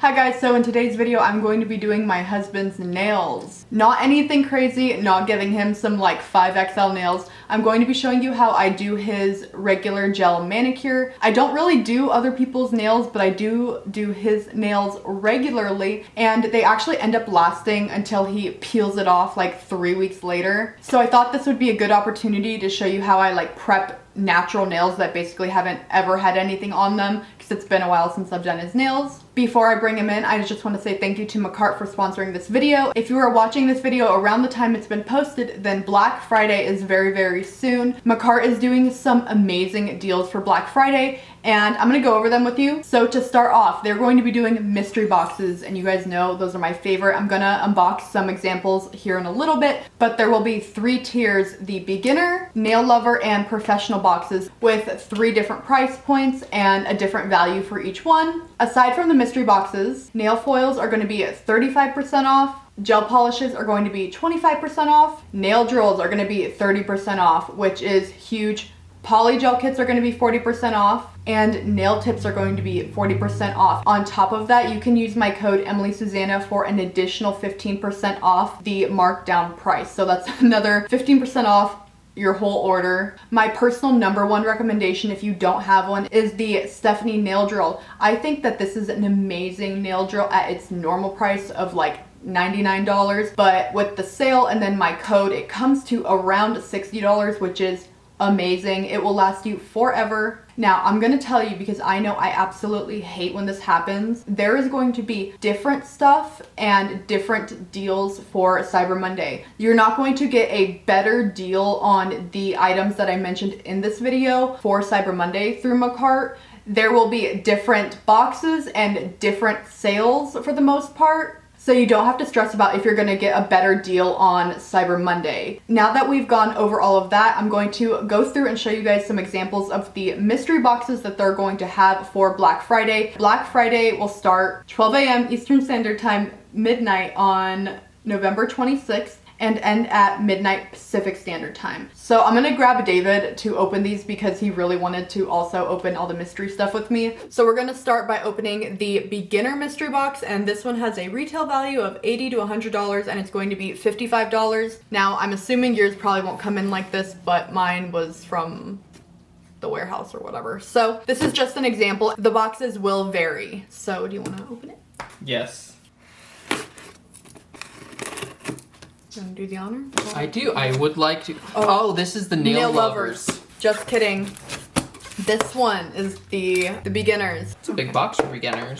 Hi guys, so in today's video I'm going to be doing my husband's nails. Not anything crazy, not giving him some like 5XL nails. I'm going to be showing you how I do his regular gel manicure. I don't really do other people's nails, but I do his nails regularly, and they actually end up lasting until he peels it off like 3 weeks later. So I thought this would be a good opportunity to show you how I like prep natural nails that basically haven't ever had anything on them, because it's been a while since I've done his nails. Before I bring him in, I just want to say thank you to Manicure for sponsoring this video. If you are watching this video around the time it's been posted, then Black Friday is very, very soon. Manicure is doing some amazing deals for Black Friday, and I'm gonna go over them with you. So to start off, they're going to be doing mystery boxes, and you guys know those are my favorite. I'm gonna unbox some examples here in a little bit, but there will be 3 tiers: the beginner, nail lover, and professional boxes, with 3 different price points and a different value for each one. Aside from the mystery boxes, nail foils are going to be at 35% off, gel polishes are going to be 25% off, nail drills are going to be 30% off, which is huge. Poly gel kits are going to be 40% off, and nail tips are going to be 40% off. On top of that, you can use my code EmilySusanna for an additional 15% off the markdown price. So that's another 15% off your whole order. My personal #1 recommendation, if you don't have one, is the Stephanie nail drill. I think that this is an amazing nail drill at its normal price of like $99, but with the sale and then my code, it comes to around $60, which is amazing. It will last you forever. Now, I'm gonna tell you, because I know I absolutely hate when this happens, there is going to be different stuff and different deals for Cyber Monday. You're not going to get a better deal on the items that I mentioned in this video for Cyber Monday through Manicure. There will be different boxes and different sales for the most part, so you don't have to stress about if you're gonna get a better deal on Cyber Monday. Now that we've gone over all of that, I'm going to go through and show you guys some examples of the mystery boxes that they're going to have for Black Friday. Black Friday will start 12 a.m. Eastern Standard Time, midnight on November 26th, and end at midnight Pacific Standard Time. So I'm gonna grab David to open these because he really wanted to also open all the mystery stuff with me. So we're gonna start by opening the beginner mystery box, and this one has a retail value of $80 to $100, and it's going to be $55. Now, I'm assuming yours probably won't come in like this, but mine was from the warehouse or whatever. So this is just an example. The boxes will vary. So do you wanna open it? Yes. You wanna do the honor? I do. I would like to. Oh, this is the nail lovers. Just kidding. This one is the beginners. It's a big box for beginners.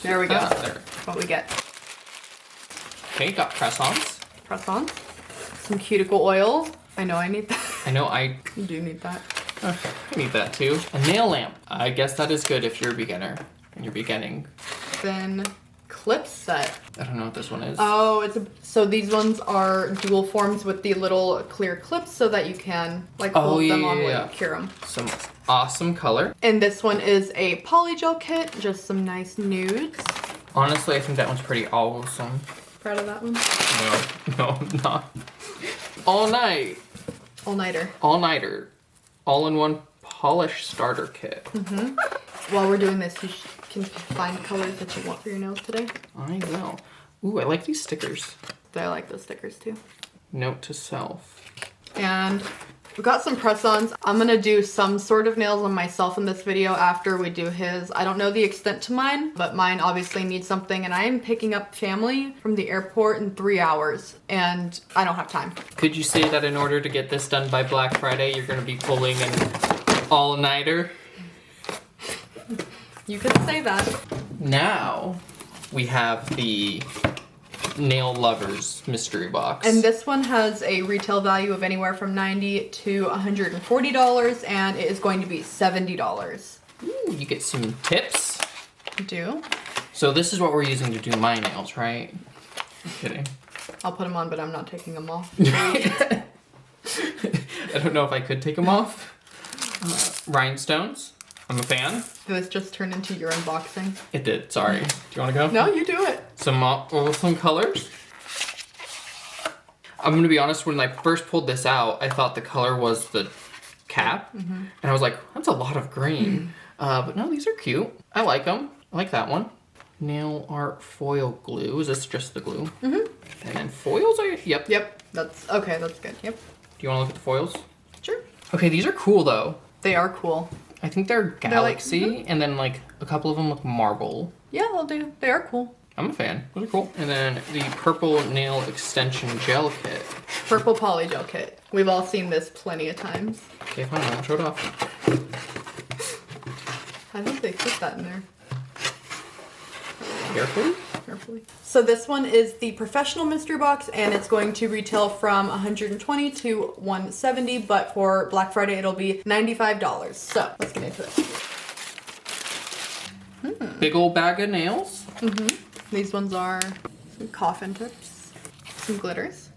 There we go. There. What we get. Okay, got press-ons. Press on. Some cuticle oil. I know I need that. I know I You do need that. Okay, I need that too. A nail lamp. I guess that is good if you're a beginner and you're beginning. Then clip set. I don't know what this one is. Oh, so these ones are dual forms with the little clear clips so that you can like hold them on when you cure them. Some awesome color. And this one is a poly gel kit, just some nice nudes. Honestly, I think that one's pretty awesome. Proud of that one? No, I'm not. All night. All-nighter. All-nighter. All-in-one polish starter kit. While we're doing this, you can find colors that you want for your nails today. I will. Ooh, I like these stickers. I like those stickers too. Note to self. And we've got some press-ons. I'm gonna do some sort of nails on myself in this video after we do his. I don't know the extent to mine, but mine obviously needs something, and I am picking up family from the airport in 3 hours, and I don't have time. Could you say that in order to get this done by Black Friday, you're gonna be pulling an all-nighter? You could say that. Now, we have the Nail Lovers mystery box. And this one has a retail value of anywhere from $90 to $140, and it is going to be $70. Ooh, you get some tips. You do? So this is what we're using to do my nails, right? I'm kidding. I'll put them on, but I'm not taking them off. I don't know if I could take them off. Rhinestones. I'm a fan. Did this just turn into your unboxing? It did, sorry. Do you want to go? No, you do it. Some awesome colors. I'm gonna be honest, when I first pulled this out, I thought the color was the cap. And I was like, that's a lot of green. But no, these are cute. I like them. I like that one. Nail art foil glue. Is this just the glue? Mm-hmm. And then foils are, yep. Yep, that's good, yep. Do you want to look at the foils? Sure. Okay, these are cool though. They are cool. I think they're galaxy, like, and then like a couple of them look marble. Yeah, they'll do. They are cool. I'm a fan. Those are cool. And then the purple nail extension gel kit. Purple poly gel kit. We've all seen this plenty of times. Okay, fine. I'll show it off. I think they put that in there. Carefully. Carefully. So this one is the professional mystery box, and it's going to retail from $120 to $170, but for Black Friday it'll be $95. So let's get into it. Big old bag of nails. These ones are some coffin tips, some glitters,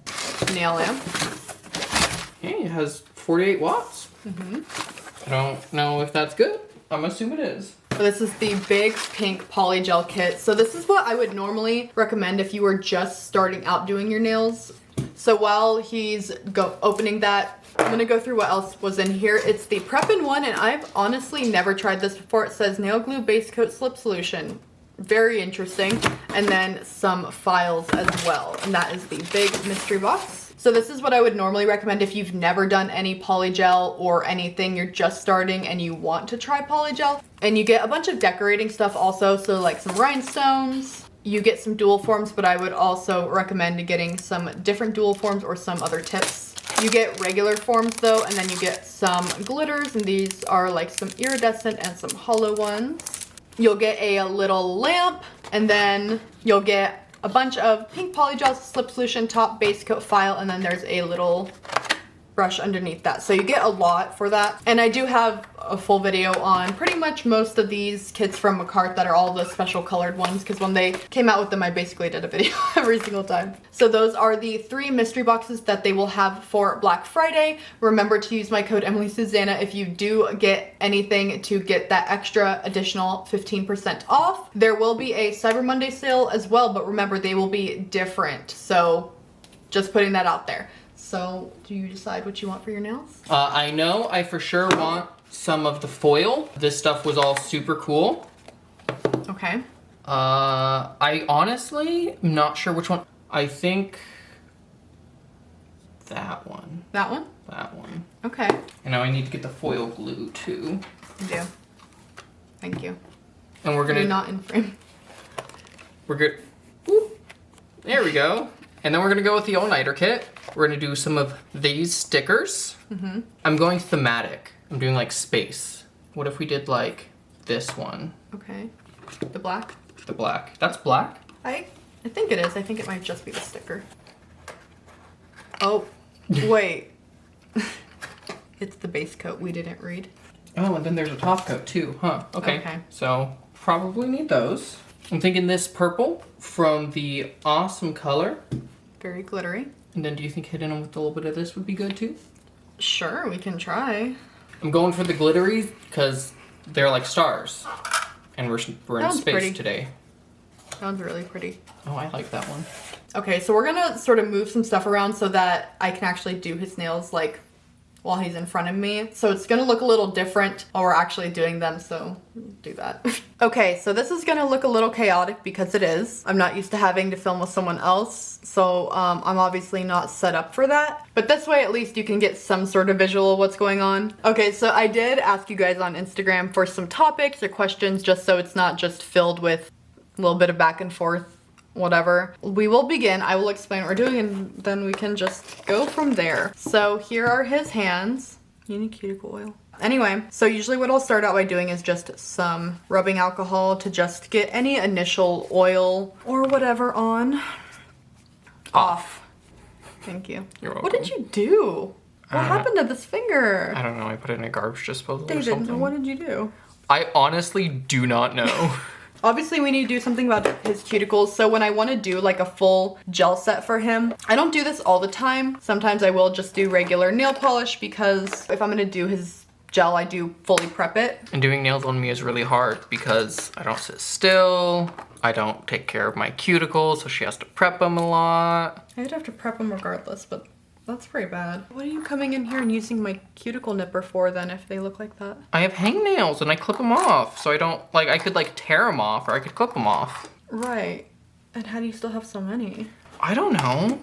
nail lamp. Hey, it has 48 watts. I don't know if that's good. I'm assuming it is. This is the big pink poly gel kit. So this is what I would normally recommend if you were just starting out doing your nails. So while he's opening that, I'm gonna go through what else was in here. It's the Prep in One, and I've honestly never tried this before. It says nail glue base coat slip solution. Very interesting. And then some files as well. And that is the big mystery box. So this is what I would normally recommend if you've never done any polygel or anything, you're just starting and you want to try polygel. And you get a bunch of decorating stuff also, so like some rhinestones. You get some dual forms, but I would also recommend getting some different dual forms or some other tips. You get regular forms though, and then you get some glitters, and these are like some iridescent and some hollow ones. You'll get a little lamp, and then you'll get a bunch of pink polygel slip solution, top base coat file, and then there's a little brush underneath that. So you get a lot for that. And I do have a full video on pretty much most of these kits from Manicure that are all the special colored ones, because when they came out with them, I basically did a video every single time. So those are the 3 mystery boxes that they will have for Black Friday. Remember to use my code Emily Susanna if you do get anything to get that extra additional 15% off. There will be a Cyber Monday sale as well, but remember they will be different. So just putting that out there. So, do you decide what you want for your nails? I know I for sure want some of the foil. This stuff was all super cool. Okay. I honestly am not sure which one. I think that one. That one? That one. Okay. And now I need to get the foil glue too. You do. Thank you. And we're gonna... You're not in frame. We're good. Whoop. There we go. And then we're gonna go with the all-nighter kit. We're gonna do some of these stickers. I'm going thematic. I'm doing like space. What if we did like this one? Okay. The black? The black. That's black? I think it is. I think it might just be the sticker. Oh, wait. It's the base coat we didn't read. Oh, and then there's a top coat too, huh? Okay. Okay. So probably need those. I'm thinking this purple from the Awesome Color. Very glittery. And then do you think hitting them with a little bit of this would be good too? Sure, we can try. I'm going for the glittery because they're like stars. And we're in space pretty. today. That one's really pretty. Oh, I like that one. Okay, so we're gonna sort of move some stuff around so that I can actually do his nails like while he's in front of me. So it's gonna look a little different while we're actually doing them, so do that. Okay, so this is gonna look a little chaotic because it is. I'm not used to having to film with someone else, so I'm obviously not set up for that. But this way at least you can get some sort of visual of what's going on. Okay, so I did ask you guys on Instagram for some topics or questions just so it's not just filled with a little bit of back and forth. Whatever. We will begin. I will explain what we're doing and then we can just go from there. So here are his hands. You need cuticle oil. Anyway, so usually what I'll start out by doing is just some rubbing alcohol to just get any initial oil or whatever on. Off. Thank you. You're welcome. What did you do? What happened to this finger? I don't know. I put it in a garbage disposal or David, something. what did you do? I honestly do not know. Obviously, we need to do something about his cuticles, so when I want to do like a full gel set for him, I don't do this all the time. Sometimes I will just do regular nail polish because if I'm going to do his gel, I do fully prep it. And doing nails on me is really hard because I don't sit still. I don't take care of my cuticles, so she has to prep them a lot. I'd have to prep them regardless, but That's pretty bad. What are you coming in here and using my cuticle nipper for then if they look like that? I have hangnails and I clip them off. So I don't, like, I could like tear them off or I could clip them off. Right. And how do you still have so many? I don't know.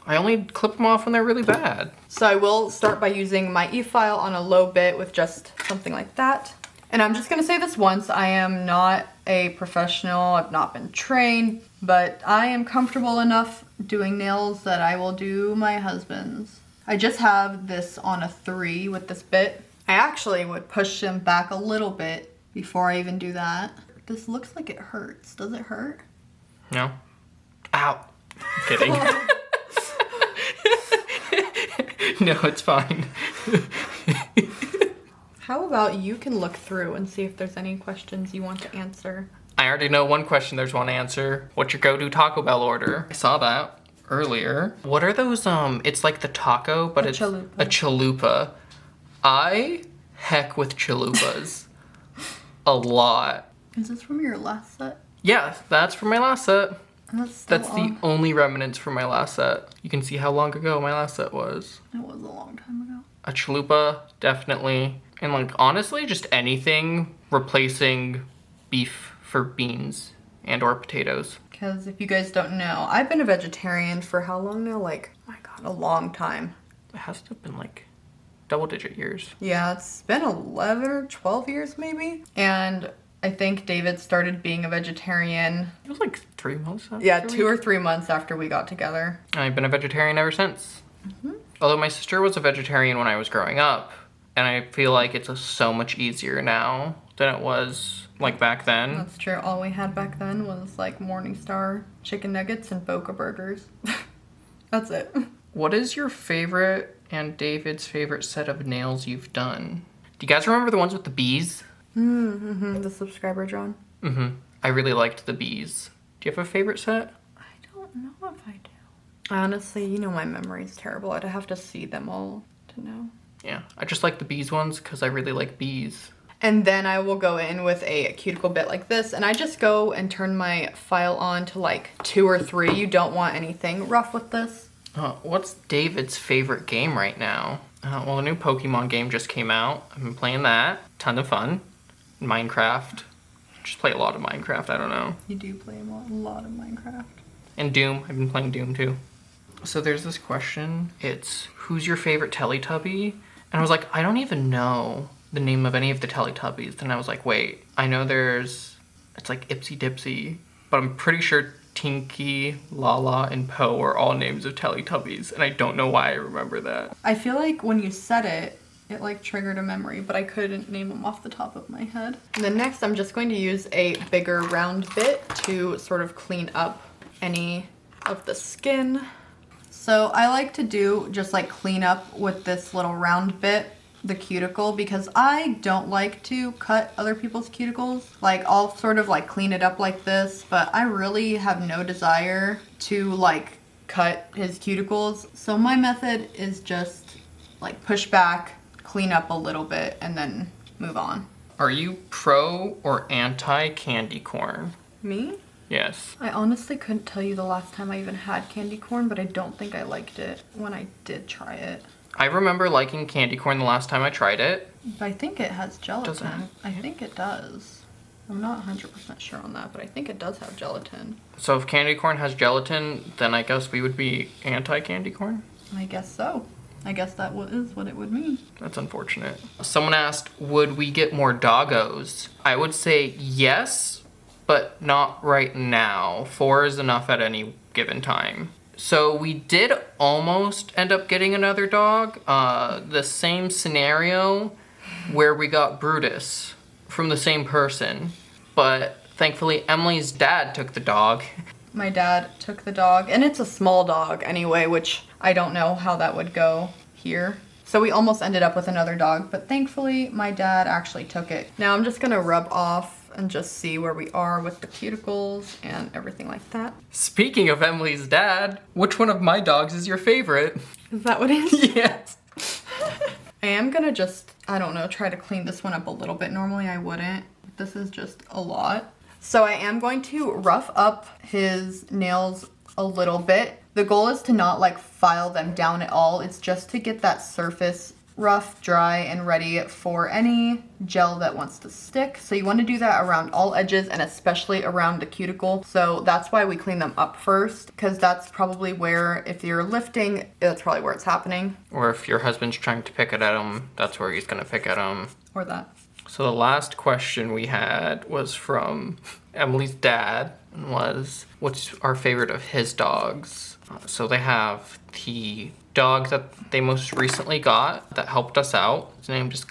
I only clip them off when they're really bad. So I will start by using my e-file on a low bit with just something like that. And I'm just gonna say this once, I am not a professional, I've not been trained, but I am comfortable enough doing nails that I will do my husband's. I just have this on a 3 with this bit. I actually would push him back a little bit before I even do that. This looks like it hurts. Does it hurt? No. Ow. I'm kidding. No, it's fine. How about you can look through and see if there's any questions you want to answer? I already know one question there's one answer. What's your go-to Taco Bell order? I saw that earlier. What are those, it's like the taco, but it's chalupa. a chalupa. I heck with chalupas. A lot. Is this from your last set? Yeah, that's from my last set. That's The only remnants from my last set. You can see how long ago my last set was. It was a long time ago. A chalupa, definitely. And like, honestly, just anything replacing beef for beans and or potatoes. Because if you guys don't know, I've been a vegetarian for how long now? Like, oh my God, a long time. It has to have been like double-digit years. Yeah, it's been 11 or 12 years maybe. And I think David started being a vegetarian. It was like 3 months after. Yeah, 2 or 3 months after we got together. I've been a vegetarian ever since. Although my sister was a vegetarian when I was growing up. And I feel like it's so much easier now than it was like back then. That's true. All we had back then was like Morningstar chicken nuggets and Boca burgers. That's it. What is your favorite and David's favorite set of nails you've done? Do you guys remember the ones with the bees? The subscriber drawn. I really liked the bees. Do you have a favorite set? I don't know if I do. Honestly, you know my memory's terrible. I'd have to see them all to know. Yeah, I just like the bees ones because I really like bees. And then I will go in with a cuticle bit like this, and I just go and turn my file on to like 2 or 3. You don't want anything rough with this. What's David's favorite game right now? Well, the new Pokemon game just came out. I've been playing that. Ton of fun. Minecraft. Just play a lot of Minecraft, I don't know. You do play a lot of Minecraft. And Doom. I've been playing Doom too. So there's this question. It's, who's your favorite Teletubby? And I was like, I don't even know the name of any of the Teletubbies. Then I was like, wait, I know it's like Ipsy Dipsy, but I'm pretty sure Tinky, Lala, and Poe are all names of Teletubbies, and I don't know why I remember that. I feel like when you said it, it like triggered a memory, but I couldn't name them off the top of my head. And then next, I'm just going to use a bigger round bit to sort of clean up any of the skin. So I like to do just like clean up with this little round bit, the cuticle, because I don't like to cut other people's cuticles. Like I'll sort of like clean it up like this, but I really have no desire to like cut his cuticles. So my method is just like push back, clean up a little bit, and then move on. Are you pro or anti candy corn? Me? Yes. I honestly couldn't tell you the last time I even had candy corn, but I don't think I liked it when I did try it. I remember liking candy corn the last time I tried it. But I think it has gelatin. Does it have- I think it does. I'm not 100% sure on that, but I think it does have gelatin. So if candy corn has gelatin, then I guess we would be anti-candy corn? I guess so. I guess that is what it would mean. That's unfortunate. Someone asked, would we get more doggos? I would say yes, but not right now. 4 is enough at any given time. So we did almost end up getting another dog. The same scenario where we got Brutus from the same person. But thankfully Emily's dad took the dog. My dad took the dog, and it's a small dog anyway, which I don't know how that would go here. So we almost ended up with another dog, but thankfully my dad actually took it. Now I'm just gonna rub off and just see where we are with the cuticles and everything like that. Speaking of Emily's dad, which one of my dogs is your favorite? Is that what it is? Yes. I am gonna just, I don't know, try to clean this one up a little bit. Normally I wouldn't. This is just a lot. So I am going to rough up his nails a little bit. The goal is to not like file them down at all. It's just to get that surface rough, dry, and ready for any gel that wants to stick. So you want to do that around all edges and especially around the cuticle. So that's why we clean them up first, because that's probably where, if you're lifting, that's probably where it's happening. Or if your husband's trying to pick it at him, that's where he's gonna pick at him. Or that. So the last question we had was from Emily's dad, and was, what's our favorite of his dogs? So they have the dog that they most recently got that helped us out. His name is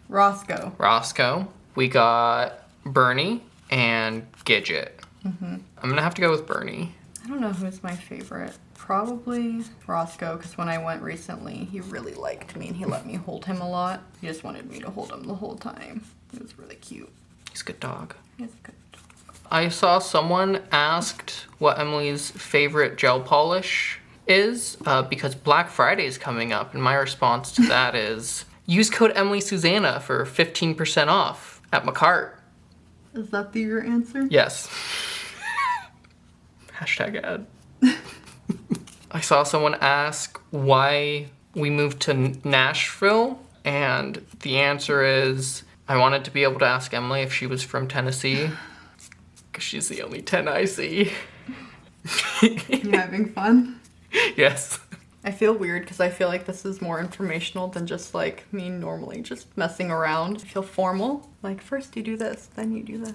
Roscoe. We got Bernie and Gidget. I'm gonna have to go with Bernie. I don't know who's my favorite. Probably Roscoe, because when I went recently, he really liked me and he let me hold him a lot. He just wanted me to hold him the whole time. It was really cute. He's a good dog. He's a good dog. I saw someone asked what Emily's favorite gel polish is, because Black Friday is coming up, and my response to that is use code Emily Susanna for 15% off at McCart. Is that your answer? Yes. Hashtag ad. I saw someone ask why we moved to Nashville, and the answer is I wanted to be able to ask Emily if she was from Tennessee, because she's the only 10 I see. You having fun? Yes. I feel weird because I feel like this is more informational than just like me normally just messing around. I feel formal. Like first you do this, then you do this.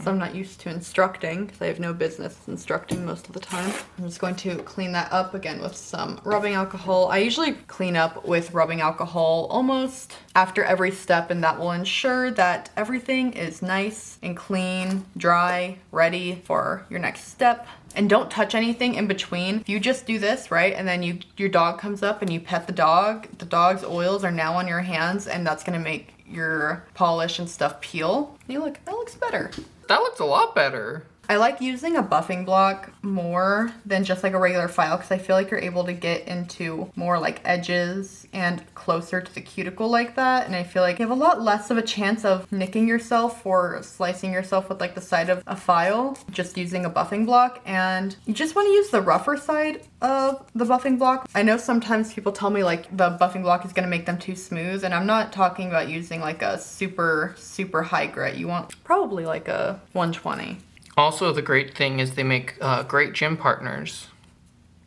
So I'm not used to instructing because I have no business instructing most of the time. I'm just going to clean that up again with some rubbing alcohol. I usually clean up with rubbing alcohol almost after every step, and that will ensure that everything is nice and clean, dry, ready for your next step. And don't touch anything in between. If you just do this, right, and then your dog comes up and you pet the dog's oils are now on your hands, and that's gonna make your polish and stuff peel. You look, that looks better. That looks a lot better. I like using a buffing block more than just like a regular file because I feel like you're able to get into more like edges and closer to the cuticle like that. And I feel like you have a lot less of a chance of nicking yourself or slicing yourself with like the side of a file just using a buffing block. And you just want to use the rougher side of the buffing block. I know sometimes people tell me like the buffing block is going to make them too smooth, and I'm not talking about using like a super high grit. You want probably like a 120. Also, the great thing is they make great gym partners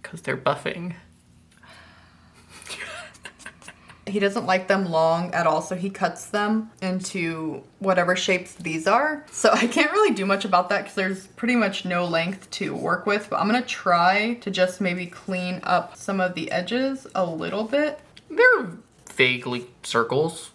because they're buffing. He doesn't like them long at all, so he cuts them into whatever shapes these are. So I can't really do much about that because there's pretty much no length to work with, but I'm gonna try to just maybe clean up some of the edges a little bit. They're vaguely circles.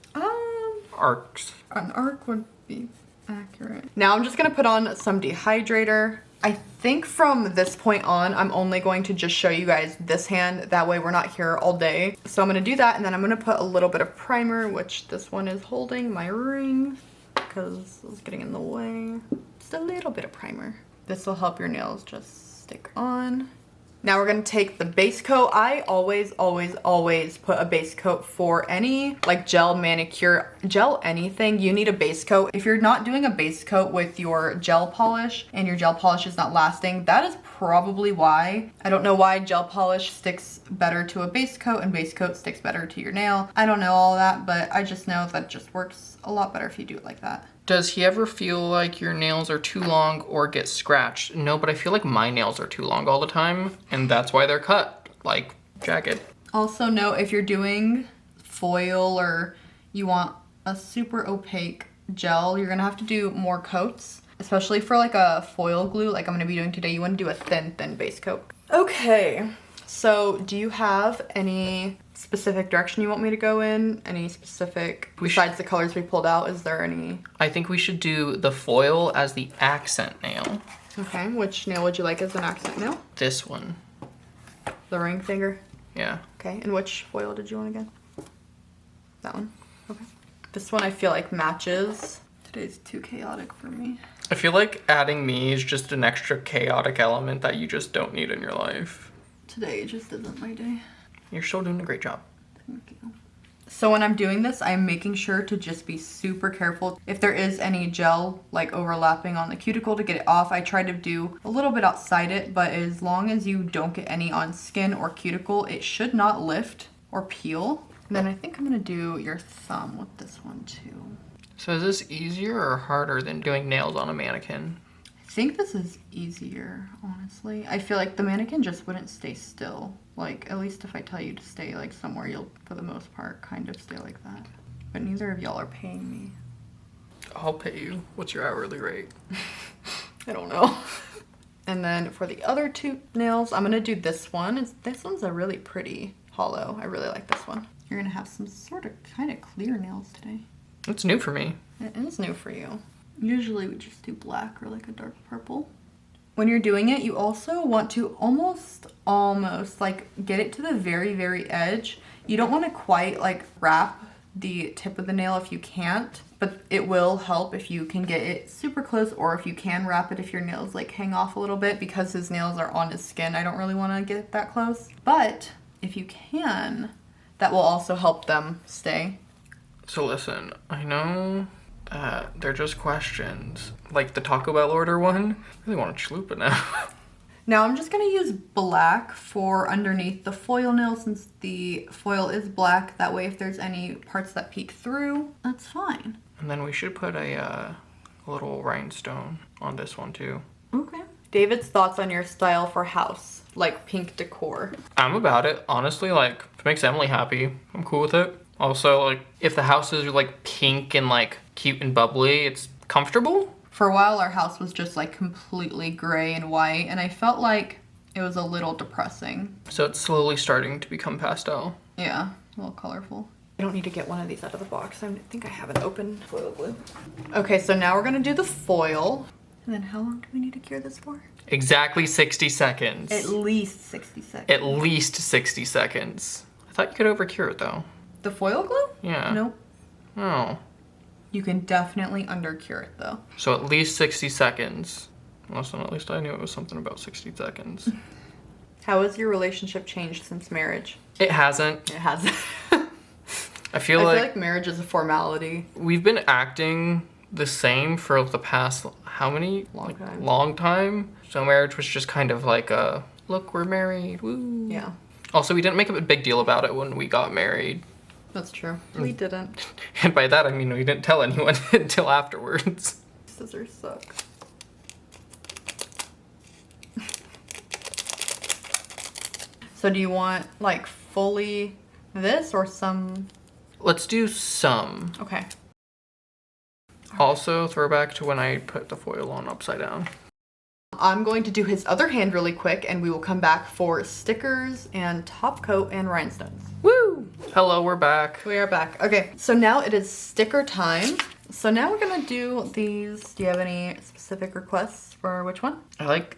Arcs. An arc would be accurate. Now I'm just gonna put on some dehydrator. I think from this point on, I'm only going to just show you guys this hand. That way we're not here all day. So I'm gonna do that, and then I'm gonna put a little bit of primer, which this one is holding my ring because it was getting in the way. Just a little bit of primer. This will help your nails just stick on. Now we're gonna take the base coat. I always put a base coat for any like gel, manicure, gel, anything. You need a base coat. If you're not doing a base coat with your gel polish and your gel polish is not lasting, that is probably why. I don't know why gel polish sticks better to a base coat and base coat sticks better to your nail. I don't know all that, but I just know that it just works a lot better if you do it like that. Does he ever feel like your nails are too long or get scratched? No, but I feel like my nails are too long all the time, and that's why they're cut, like jagged. Also note, if you're doing foil or you want a super opaque gel, you're gonna have to do more coats, especially for like a foil glue like I'm gonna be doing today. You wanna do a thin base coat. Okay, so do you have any specific direction you want me to go in? Any specific, besides the colors we pulled out, is there any? I think we should do the foil as the accent nail. Okay, which nail would you like as an accent nail? This one. The ring finger? Yeah. Okay, and which foil did you want again? That one? Okay. This one I feel like matches. Today's too chaotic for me. I feel like adding me is just an extra chaotic element that you just don't need in your life. Today just isn't my day. You're still doing a great job. Thank you. So when I'm doing this, I'm making sure to just be super careful. If there is any gel like overlapping on the cuticle, to get it off. I try to do a little bit outside it, but as long as you don't get any on skin or cuticle, it should not lift or peel. And then I think I'm gonna do your thumb with this one too. So is this easier or harder than doing nails on a mannequin? I think this is easier, honestly. I feel like the mannequin just wouldn't stay still. Like, at least if I tell you to stay like somewhere, you'll, for the most part, kind of stay like that. But neither of y'all are paying me. I'll pay you. What's your hourly rate? I don't know. And then for the other two nails, I'm gonna do this one. This one's a really pretty hollow. I really like this one. You're gonna have some sort of kind of clear nails today. It's new for me. It is new for you. Usually we just do black or like a dark purple. When you're doing it, you also want to almost like get it to the very, very edge. You don't want to quite like wrap the tip of the nail if you can't, but it will help if you can get it super close, or if you can wrap it if your nails like hang off a little bit, because his nails are on his skin. I don't really want to get that close, but if you can, that will also help them stay. So listen, I know they're just questions. Like the Taco Bell order one, I really want to chalupa now. Now I'm just gonna use black for underneath the foil nail, since the foil is black. That way if there's any parts that peek through, that's fine. And then we should put a little rhinestone on this one too. Okay. David's thoughts on your style for house, like pink decor. I'm about it. Honestly, like, if it makes Emily happy, I'm cool with it. Also, like, if the house is like pink and like cute and bubbly, it's comfortable. For a while, our house was just like completely gray and white, and I felt like it was a little depressing. So it's slowly starting to become pastel. Yeah, a little colorful. I don't need to get one of these out of the box. I think I have an open foil glue. Okay, so now we're gonna do the foil. And then how long do we need to cure this for? Exactly 60 seconds. At least 60 seconds. At least 60 seconds. I thought you could overcure it though. The foil glue? Yeah. Nope. Oh. You can definitely undercure it though. So at least 60 seconds. Listen, at least I knew it was something about 60 seconds. How has your relationship changed since marriage? It hasn't. It hasn't. I feel like marriage is a formality. we've been acting the same for the past, how many? Long time. So marriage was just kind of like a, look, we're married, woo. Yeah. Also, we didn't make a big deal about it when we got married. That's true. We didn't. And by that, I mean, we didn't tell anyone until afterwards. Scissors suck. So do you want like fully this or some? Let's do some. Okay. Also, throwback to when I put the foil on upside down. I'm going to do his other hand really quick, and we will come back for stickers and top coat and rhinestones. Woo! Hello, we're back. We are back. Okay, so now it is sticker time. So now we're gonna do these. Do you have any specific requests for which one? I like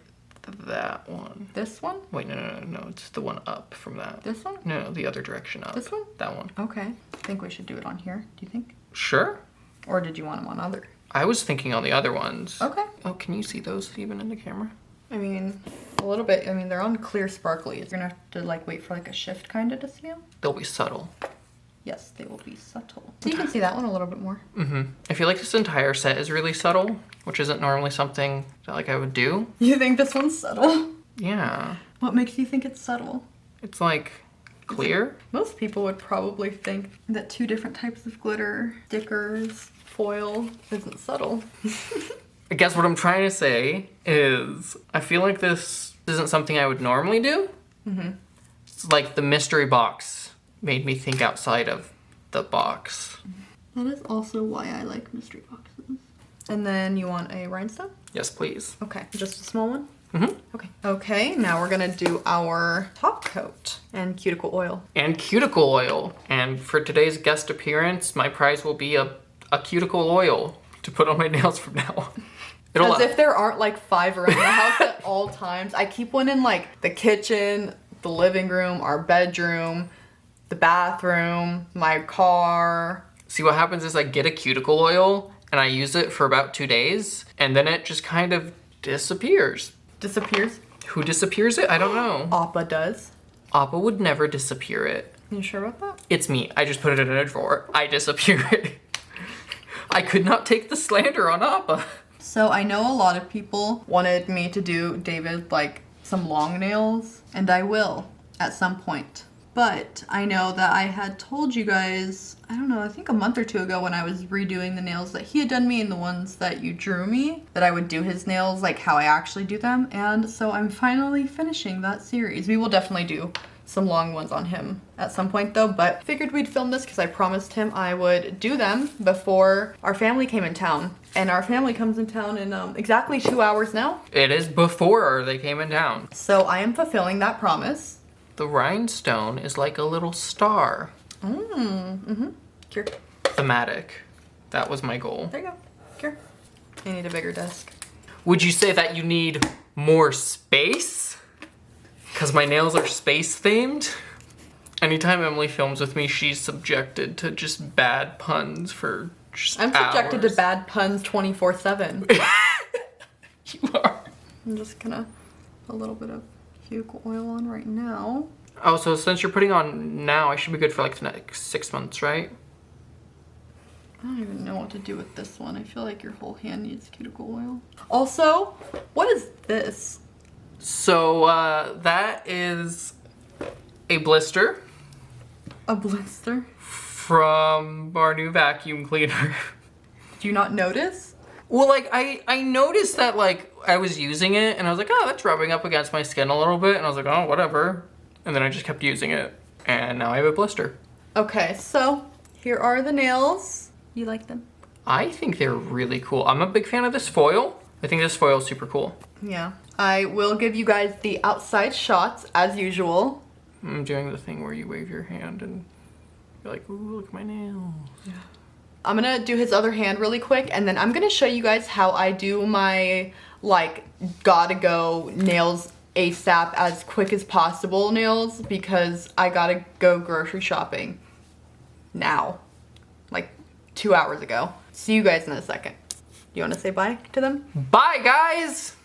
that one. This one? Wait, no, it's the one up from that. This one? No, the other direction up. This one? That one. Okay. I think we should do it on here. Do you think? Sure. Or did you want them on other? I was thinking on the other ones. Okay. Oh, can you see those even in the camera? I mean, a little bit. I mean, they're on clear sparkly. You're gonna have to like wait for like a shift kind of to see them. They'll be subtle. Yes, they will be subtle. So you can see that one a little bit more. Mm-hmm. I feel like this entire set is really subtle, which isn't normally something that like I would do. You think this one's subtle? Yeah. What makes you think it's subtle? It's like clear. Most people would probably think that two different types of glitter, stickers, foil isn't subtle. I guess what I'm trying to say is I feel like this isn't something I would normally do. Mm-hmm. It's like the mystery box made me think outside of the box. That is also why I like mystery boxes. And then you want a rhinestone? Yes, please. Okay, just a small one? Mm-hmm. Okay. Okay, now we're gonna do our top coat and cuticle oil. And cuticle oil. And for today's guest appearance, my prize will be a cuticle oil to put on my nails from now on. As if there aren't like 5 around the house at all times. I keep one in like the kitchen, the living room, our bedroom, the bathroom, my car. See, what happens is I get a cuticle oil and I use it for about 2 days and then it just kind of disappears. Disappears? Who disappears it? I don't know. Appa does. Appa would never disappear it. You sure about that? It's me. I just put it in a drawer. I disappeared. I could not take the slander on Appa. So I know a lot of people wanted me to do David like some long nails, and I will at some point. But I know that I had told you guys, I don't know, I think a month or two ago when I was redoing the nails that he had done me and the ones that you drew me, that I would do his nails like how I actually do them. And so I'm finally finishing that series. We will definitely do some long ones on him at some point though, but figured we'd film this because I promised him I would do them before our family came in town. And our family comes in town in exactly 2 hours now. It is before they came in town. So I am fulfilling that promise. The rhinestone is like a little star. Here. Thematic. That was my goal. There you go. Here. I need a bigger desk. Would you say that you need more space? Because my nails are space themed. Anytime Emily films with me, she's subjected to just bad puns for just I'm subjected hours. to bad puns 24/7. You are. I'm just gonna put a little bit of cuticle oil on right now. Oh, so since you're putting on now, I should be good for like the next 6 months, right? I don't even know what to do with this one. I feel like your whole hand needs cuticle oil. Also, what is this? So that is a blister A blister? from our new vacuum cleaner. Do you not notice? Well, like, I noticed that, like, I was using it, and I was like, oh, that's rubbing up against my skin a little bit, and I was like, oh, whatever. And then I just kept using it, and now I have a blister. Okay, so here are the nails. You like them? I think they're really cool. I'm a big fan of this foil. I think this foil is super cool. Yeah. I will give you guys the outside shots, as usual. I'm doing the thing where you wave your hand, and you're like, ooh, look at my nails. Yeah. I'm gonna do his other hand really quick, and then I'm gonna show you guys how I do my, like, gotta go nails ASAP as quick as possible nails, because I gotta go grocery shopping now, like 2 hours ago. See you guys in a second. You wanna say bye to them? Bye, guys!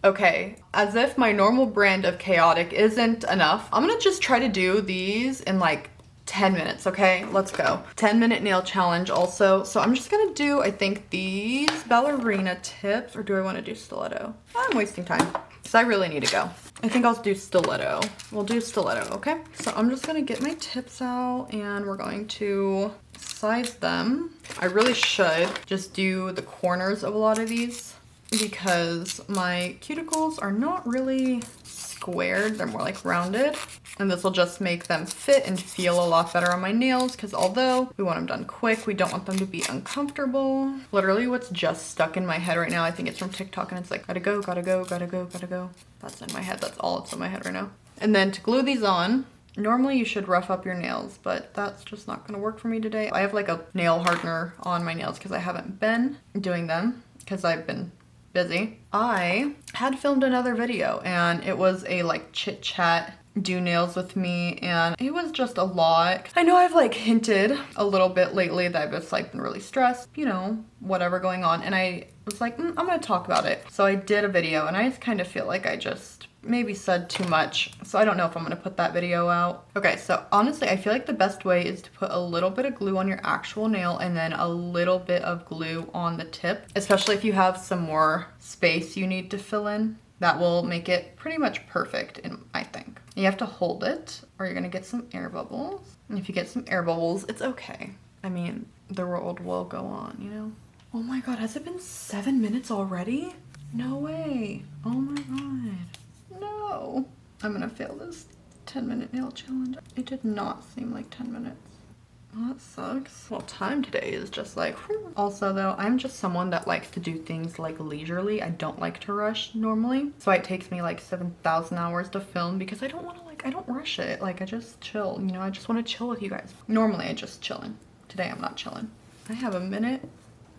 Okay, as if my normal brand of chaotic isn't enough, I'm gonna just try to do these in like 10 minutes, okay? Let's go. 10-minute nail challenge also. So I'm just gonna do, I think, these ballerina tips, or do I wanna do stiletto? I'm wasting time, because I really need to go. I think I'll do stiletto. We'll do stiletto, okay? So I'm just gonna get my tips out, and we're going to size them. I really should just do the corners of a lot of these, because my cuticles are not really squared, they're more like rounded, and this will just make them fit and feel a lot better on my nails, because although we want them done quick, we don't want them to be uncomfortable. Literally what's just stuck in my head right now, I think it's from TikTok, and it's like, gotta go, gotta go, gotta go, gotta go. That's in my head, that's all that's in my head right now. And then to glue these on, normally you should rough up your nails, but that's just not gonna work for me today. I have like a nail hardener on my nails because I haven't been doing them, because I've been busy. I had filmed another video, and it was a like chit chat, do nails with me, and it was just a lot. I know I've like hinted a little bit lately that I've just like been really stressed, you know, whatever going on, and I was like, I'm gonna talk about it. So I did a video, and I just kind of feel like I just maybe said too much, so I don't know if I'm gonna put that video out. Okay, so honestly, I feel like the best way is to put a little bit of glue on your actual nail and then a little bit of glue on the tip, especially if you have some more space you need to fill in. That will make it pretty much perfect, I think. You have to hold it, or you're gonna get some air bubbles. And if you get some air bubbles, it's okay. I mean, the world will go on, you know? Oh my god, has it been 7 minutes already? No way. Oh my god. No. I'm gonna fail this 10-minute nail challenge. It did not seem like 10 minutes. Well, that sucks. Well, time today is just like, whew. Also though, I'm just someone that likes to do things like leisurely. I don't like to rush normally. So it takes me like 7,000 hours to film, because I don't want to I don't rush it. Like, I just chill, you know? I just want to chill with you guys. Normally I just chillin'. Today I'm not chillin'. I have a minute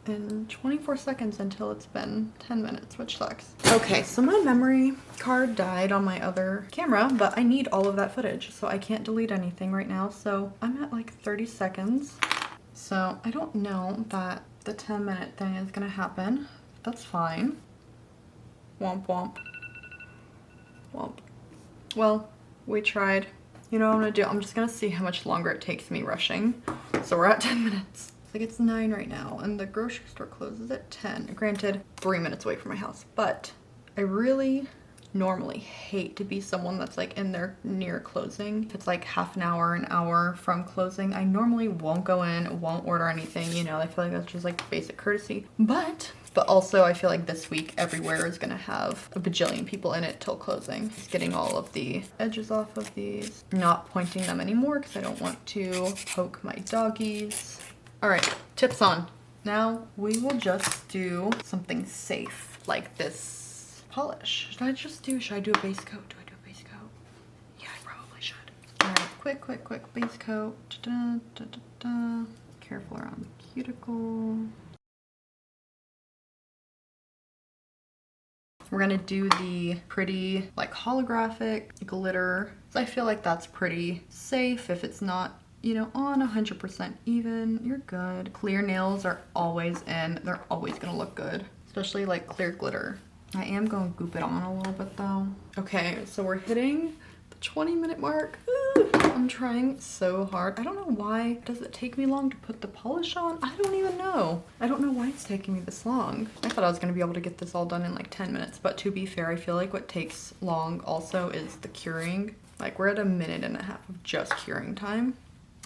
and 24 seconds until it's been 10 minutes, which sucks. Okay, so my memory card died on my other camera, but I need all of that footage, so I can't delete anything right now. So I'm at like 30 seconds. So I don't know that the 10-minute thing is gonna happen. That's fine. Womp womp. Womp. Well, we tried. You know what I'm gonna do? I'm just gonna see how much longer it takes me rushing. So we're at 10 minutes. Like it's 9 right now and the grocery store closes at 10. Granted, 3 minutes away from my house, but I really normally hate to be someone that's like in there near closing. If it's like half an hour from closing, I normally won't go in, won't order anything, you know. I feel like that's just like basic courtesy. But also I feel like this week everywhere is gonna have a bajillion people in it till closing. Just getting all of the edges off of these, not pointing them anymore because I don't want to poke my doggies. All right, tips on. Now we will just do something safe like this polish. Should I do a base coat? Do I do a base coat? Yeah, I probably should. All right, quick base coat. Da, da, da, da. Careful around the cuticle. We're gonna do the pretty like holographic glitter. So I feel like that's pretty safe. If it's not, you know, on 100% even, you're good. Clear nails are always in. They're always gonna look good, especially like clear glitter. I am going to goop it on a little bit though. Okay, so we're hitting the 20-minute mark. I'm trying so hard. I don't know why. Does it take me long to put the polish on? I don't even know. I don't know why it's taking me this long. I thought I was going to be able to get this all done in like 10 minutes, but to be fair, I feel like what takes long also is the curing. Like we're at 1.5 minutes of just curing time.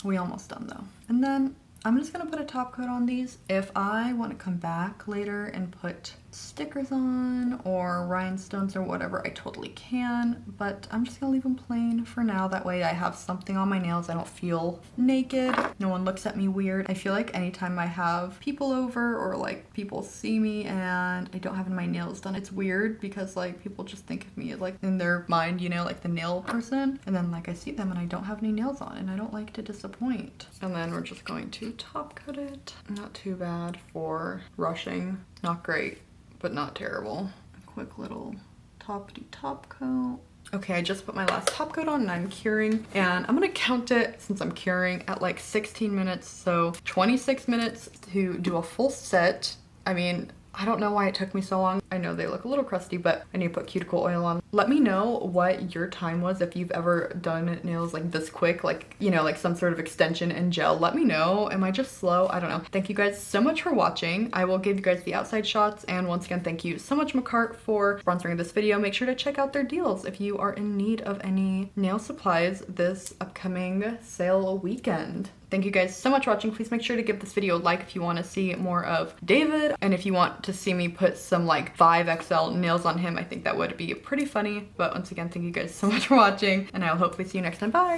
We almost done though. And then I'm just gonna put a top coat on these. If I want to come back later and put stickers on or rhinestones or whatever, I totally can, but I'm just gonna leave them plain for now. That way I have something on my nails. I don't feel naked. No one looks at me weird. I feel like anytime I have people over or like people see me and I don't have my nails done, it's weird because like people just think of me like in their mind, you know, like the nail person. And then like I see them and I don't have any nails on and I don't like to disappoint. And then we're just going to top coat it. Not too bad for rushing. Not great, but not terrible. A quick little toppity top coat. Okay, I just put my last top coat on and I'm curing, and I'm gonna count it since I'm curing at like 16 minutes, so 26 minutes to do a full set. I mean, I don't know why it took me so long. I know they look a little crusty, but I need to put cuticle oil on. Let me know what your time was if you've ever done nails like this quick, like, you know, like some sort of extension and gel. Let me know. Am I just slow? I don't know. Thank you guys so much for watching. I will give you guys the outside shots. And once again, thank you so much, Manicure, for sponsoring this video. Make sure to check out their deals if you are in need of any nail supplies this upcoming sale weekend. Thank you guys so much for watching. Please make sure to give this video a like if you want to see more of David. And if you want to see me put some like 5XL nails on him, I think that would be pretty funny. But once again, thank you guys so much for watching, and I'll hopefully see you next time. Bye!